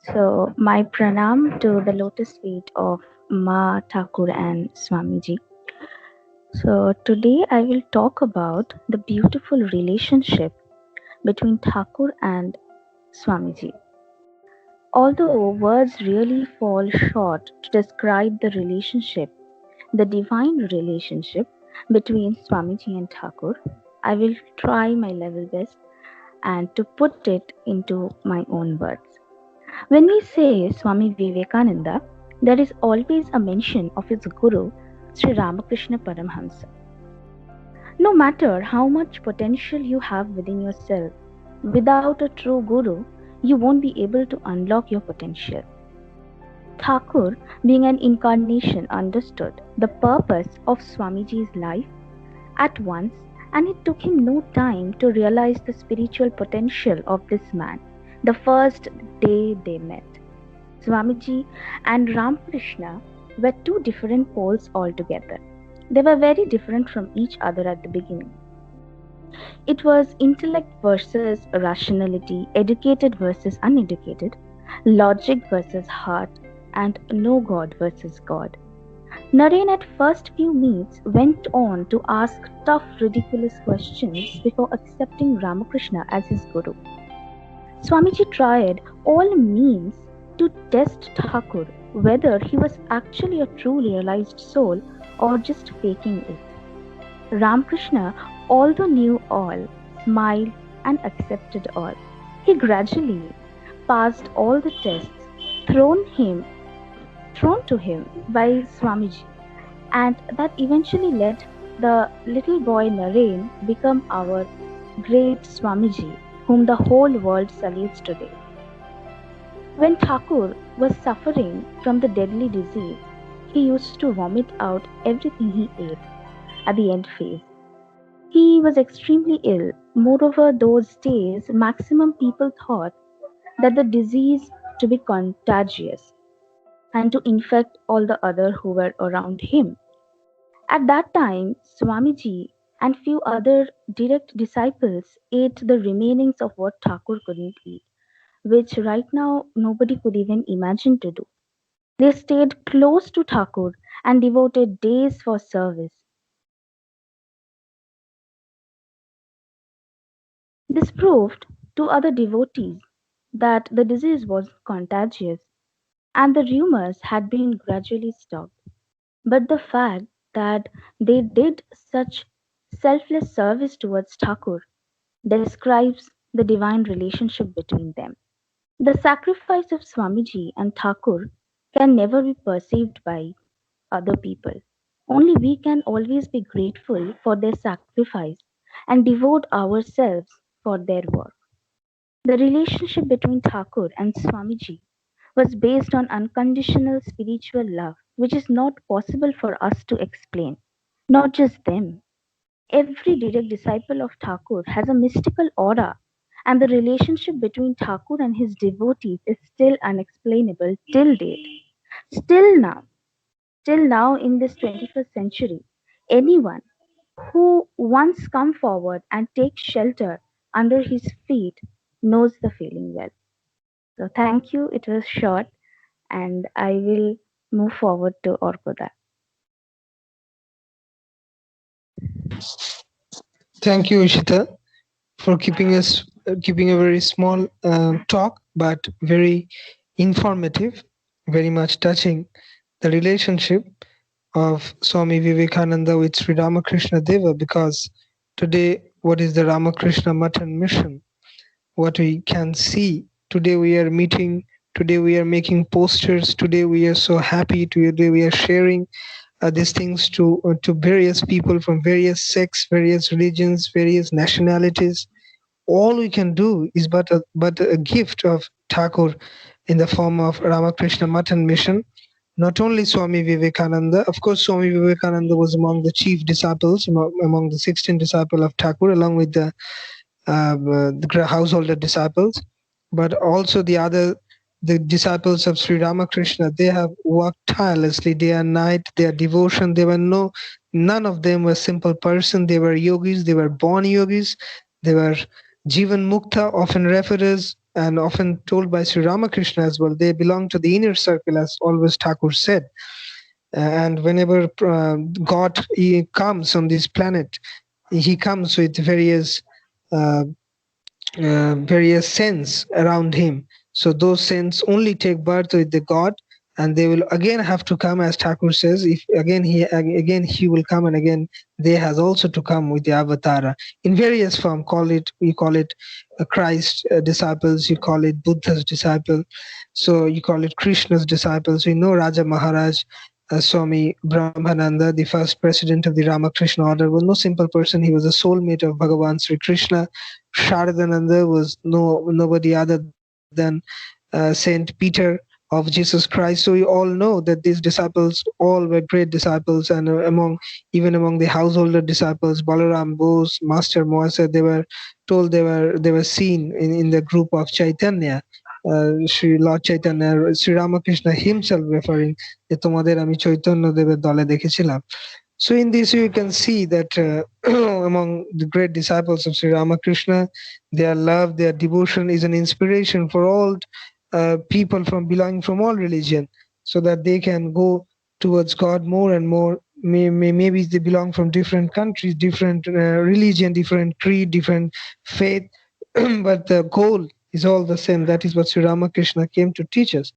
So, my pranam to the lotus feet of Ma Thakur and Swamiji. So, today I will talk about the beautiful relationship between Thakur and Swamiji. Although words really fall short to describe the relationship, the divine relationship between Swamiji and Thakur, I will try my level best and to put it into my own words. When we say Swami Vivekananda, there is always a mention of his guru, Sri Ramakrishna Paramhamsa. No matter how much potential you have within yourself, without a true guru, you won't be able to unlock your potential. Thakur, being an incarnation, understood the purpose of Swamiji's life at once, and it took him no time to realize the spiritual potential of this man the first day they met. Swamiji and Ramkrishna were two different poles altogether. They were very different from each other at the beginning. It was intellect versus rationality, educated versus uneducated, logic versus heart, and no God versus God. Naren at first few meets went on to ask tough, ridiculous questions before accepting Ramakrishna as his guru. Swamiji tried all means to test Thakur whether he was actually a true realized soul or just faking it. Ramakrishna, although knew all, smiled and accepted all. He gradually passed all the tests thrown him thrown to him by Swamiji, and that eventually let the little boy Naren become our great Swamiji, whom the whole world salutes today. When Thakur was suffering from the deadly disease, he used to vomit out everything he ate at the end phase. He was extremely ill. Moreover, those days, maximum people thought that the disease to be contagious and to infect all the other who were around him. At that time, Swamiji and few other direct disciples ate the remainings of what Thakur couldn't eat, which right now nobody could even imagine to do. They stayed close to Thakur and devoted days for service. This proved to other devotees that the disease was contagious and the rumors had been gradually stopped. But the fact that they did such selfless service towards Thakur describes the divine relationship between them. The sacrifice of Swamiji and Thakur can never be perceived by other people. Only we can always be grateful for their sacrifice and devote ourselves for their work. The relationship between Thakur and Swamiji was based on unconditional spiritual love, which is not possible for us to explain. Not just them. Every direct disciple of Thakur has a mystical aura, and the relationship between Thakur and his devotees is still unexplainable till date. Still now, till now in this 21st century, anyone who once come forward and take shelter under his feet knows the feeling well. So thank you. It was short, and I will move forward to Orkoda. Thank you, Ishita, for keeping a very small talk, but very informative, very much touching the relationship of Swami Vivekananda with Sri Ramakrishna Deva. Because today, what is the Ramakrishna Matan mission? What we can see today, we are meeting. Today, we are making posters. Today, we are so happy. Today, we are sharing these things to various people from various sects, various religions, various nationalities. All we can do is but a gift of Thakur in the form of Ramakrishna Matan mission. Not only Swami Vivekananda, of course, Swami Vivekananda was among the chief disciples, among the 16 disciples of Thakur, along with the householder disciples, but also the disciples of Sri Ramakrishna. They have worked tirelessly day and night. Their devotion, none of them were simple person. They were yogis. They were born yogis. They were Jivan Mukta, often referred as and often told by Sri Ramakrishna as well. They belong to the inner circle, as always Thakur said. And whenever God he comes on this planet, he comes with uh, various saints around him. So those saints only take birth with the God, and they will again have to come, as Thakur says. If again he will come, and again they has also to come with the avatara in various form. We call it Christ disciples. You call it Buddha's disciple. So you call it Krishna's disciples. We know Raja Maharaj. Swami Brahmananda, the first president of the Ramakrishna order, was no simple person. He was a soulmate of Bhagavan Sri Krishna. Sharadananda was nobody other than Saint Peter of Jesus Christ. So we all know that these disciples all were great disciples, and even among the householder disciples, Balaram Bose, Master Moasa, they were told they were seen in the group of Chaitanya. Sri Lord Chaitanya, Sri Ramakrishna himself referring যে তোমাদের আমি চৈতন্য দেবের দলে দেখেছিলাম. So in this you can see that among the great disciples of Sri Ramakrishna, their love, their devotion is an inspiration for all people from belonging from all religion, so that they can go towards God more and more. Maybe they belong from different countries, different religion, different creed, different faith, but the goal is all the same. That is what Sri Ramakrishna came to teach us.